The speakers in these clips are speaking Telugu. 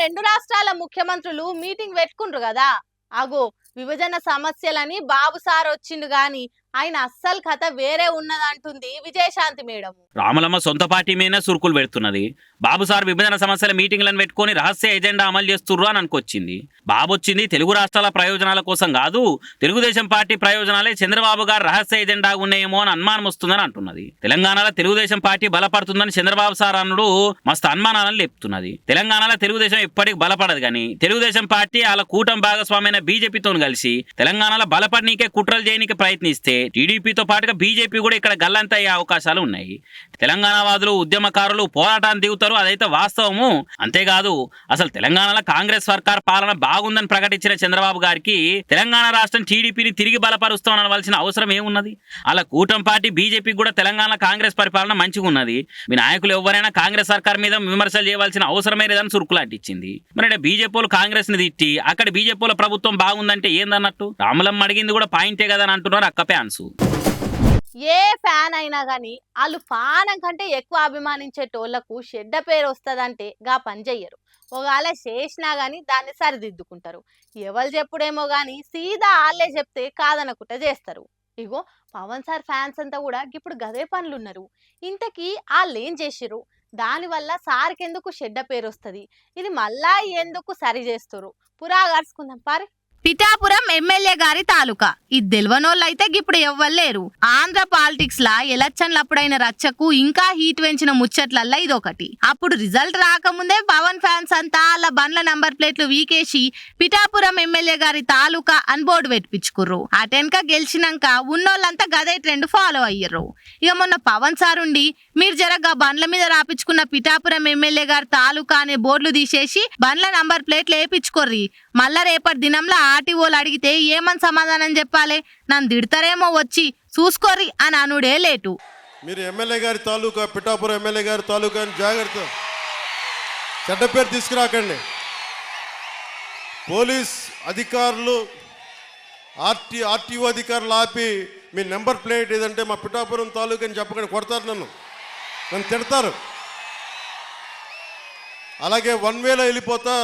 రెండు రాష్ట్రాల ముఖ్యమంత్రులు మీటింగ్ పెట్టుకుంటారు కదా. అగో విభజన సమస్యలని బాబు సార్ వచ్చిండు గాని ఆయన అస్సలు కథ వేరే ఉన్నదంటుంది విజయశాంతి మేడం. రాములమ్మ సొంత పార్టీ మీదనే సురుకులు పెడుతున్నది. బాబు సార్ విభజన సమస్యల మీటింగ్లను పెట్టుకుని రహస్య ఎజెండా అమలు చేస్తుర్రు అని అనుకొచ్చింది. బాబు వచ్చింది తెలుగు రాష్ట్రాల ప్రయోజనాల కోసం కాదు, తెలుగుదేశం పార్టీ ప్రయోజనాలే చంద్రబాబు గారు రహస్య ఎజెండా ఉన్నాయేమో అని అనుమానం వస్తుందని అంటున్నది. తెలంగాణలో తెలుగుదేశం పార్టీ బలపడుతుందని చంద్రబాబు సార్ అన్నుడు మస్తు అనుమానాలను లేపుతున్నది. తెలంగాణలో తెలుగుదేశం ఎప్పటికి బలపడదు కానీ తెలుగుదేశం పార్టీ వాళ్ళ కూటమి భాగస్వామైన బీజేపీతో కలిసి తెలంగాణలో బలపడనీకే కుట్రలు చేయనీకి ప్రయత్నిస్తే టీడీపీతో పాటుగా బీజేపీ కూడా ఇక్కడ గల్లంత అయ్యే అవకాశాలు ఉన్నాయి. తెలంగాణ వాదులు ఉద్యమకారులు పోరాటాన్ని దిగుతారు, అదైతే వాస్తవము. అంతేకాదు అసలు తెలంగాణలో కాంగ్రెస్ సర్కార్ పాలన బాగుందని ప్రకటించిన చంద్రబాబు గారికి తెలంగాణ రాష్ట్రం టీడీపీని తిరిగి బలపరుస్తామని అనవలసిన అవసరం ఏమున్నది? అలా కూటమి పార్టీ బీజేపీ కూడా తెలంగాణ కాంగ్రెస్ పరిపాలన మంచిగా ఉన్నది, మీ నాయకులు ఎవరైనా కాంగ్రెస్ సర్కార్ మీద విమర్శలు చేయవలసిన అవసరమే లేదని సురుకులాంటిచ్చింది. మరి బీజేపీలు కాంగ్రెస్ ని తిట్టి అక్కడ బీజేపీల ప్రభుత్వం బాగుందంటే ఏందన్నట్టు? రాములమ్మ అడిగింది కూడా పాయింటే కదా అని అంటున్నారు అక్క ఫ్యాన్స్. ఏ ఫ్యాన్ అయినా గాని వాళ్ళు పానం కంటే ఎక్కువ అభిమానించేటోళ్లకు చెడ్డ పేరు వస్తుందంటే గా పని చెయ్యరు. ఒకవేళ చేసినా గాని దాన్ని సరిదిద్దుకుంటారు. ఎవరు చెప్పుడేమో గాని సీదా వాళ్ళే చెప్తే కాదనకుట చేస్తారు. ఇగో పవన్ సార్ ఫ్యాన్స్ అంతా కూడా ఇప్పుడు గదే పనులున్నారు. ఇంతకీ వాళ్ళు ఏం చేసిరు? దానివల్ల సార్కి ఎందుకు చెడ్డ పేరు వస్తుంది? ఇది మళ్ళా ఎందుకు సరి చేస్తారు? పురాగర్చుకుందాం పారి. పిఠాపురం ఎమ్మెల్యే గారి తాలూకా ఇది తెల్వనోళ్ళైతే ఇప్పుడు ఎవ్వలేరు. ఆంధ్ర పాలిటిక్స్ లా ఎలక్షన్లప్పుడైన రచ్చకు ఇంకా హీట్ పెంచిన ముచ్చట్లల్లా ఇదొకటి. అప్పుడు రిజల్ట్ రాకముందే పవన్ ఫ్యాన్స్ అంతా అలా బండ్ల నంబర్ ప్లేట్లు వీకేసి పిఠాపురం ఎమ్మెల్యే గారి తాలూకా అని బోర్డు పెట్టించుకుర్రు. అటెన్క గెలిచినాక ఉన్నోళ్ళంతా గదే ట్రెండ్ ఫాలో అయ్యారు. ఇక మొన్న పవన్ సార్ ఉండి మీరు జరగా బండ్ల మీద రాపించుకున్న పిఠాపురం ఎమ్మెల్యే గారి తాలూకా అనే బోర్డులు తీసేసి బండ్ల నంబర్ ప్లేట్లు వేపించుకోర్రి. మళ్ళా రేపటి దినంలో ఆర్టీఓలు అడిగితే ఏమని సమాధానం చెప్పాలి? నన్ను తిడతారేమో వచ్చి చూసుకోర్రి అని అనుడే లేటు. మీరు ఎమ్మెల్యే గారి తాలూకా పిఠాపురం ఎమ్మెల్యే గారి తాలూకా అని జాగ్రత్త, చెడ్డ పేరు తీసుకురాకండి. పోలీస్ అధికారులు ఆర్టీఓ అధికారులు ఆపి మీ నెంబర్ ప్లేట్ ఏదంటే మా పిఠాపురం తాలూకా అని చెప్పకండి, కొడతారు, నన్ను తిడతారు. అలాగే వన్ వేలో వెళ్ళిపోతా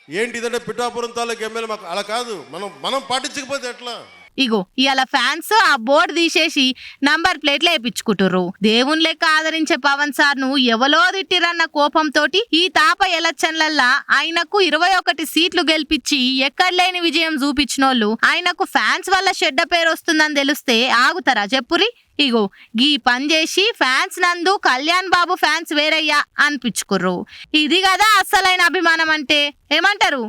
ఏంటి ఇదంటే పిఠాపురం తాలూకా ఎమ్మెల్యే మాకు అలా కాదు, మనం పాటించకపోతే ఎట్లా? ఇగో ఇవాళ ఫ్యాన్స్ ఆ బోర్డు తీసేసి నంబర్ ప్లేట్లు వేయించుకుంటుర్రు. దేవుని లెక్క ఆదరించే పవన్ సార్ ను ఎవలో తిట్టిరన్న కోపంతో ఈ తాప ఎలక్షన్లల్లా ఆయనకు 21 సీట్లు గెలిపించి ఎక్కడలేని విజయం చూపించినోళ్ళు ఆయనకు ఫ్యాన్స్ వల్ల చెడ్డ పేరు వస్తుందని తెలిస్తే ఆగుతారా చెప్పురి? ఇగో గీ పని చేసి ఫ్యాన్స్ నందు కళ్యాణ్ బాబు ఫ్యాన్స్ వేరయ్యా అనిపించుకుర్రు. ఇది కదా అస్సలైన అభిమానం అంటే. ఏమంటారు?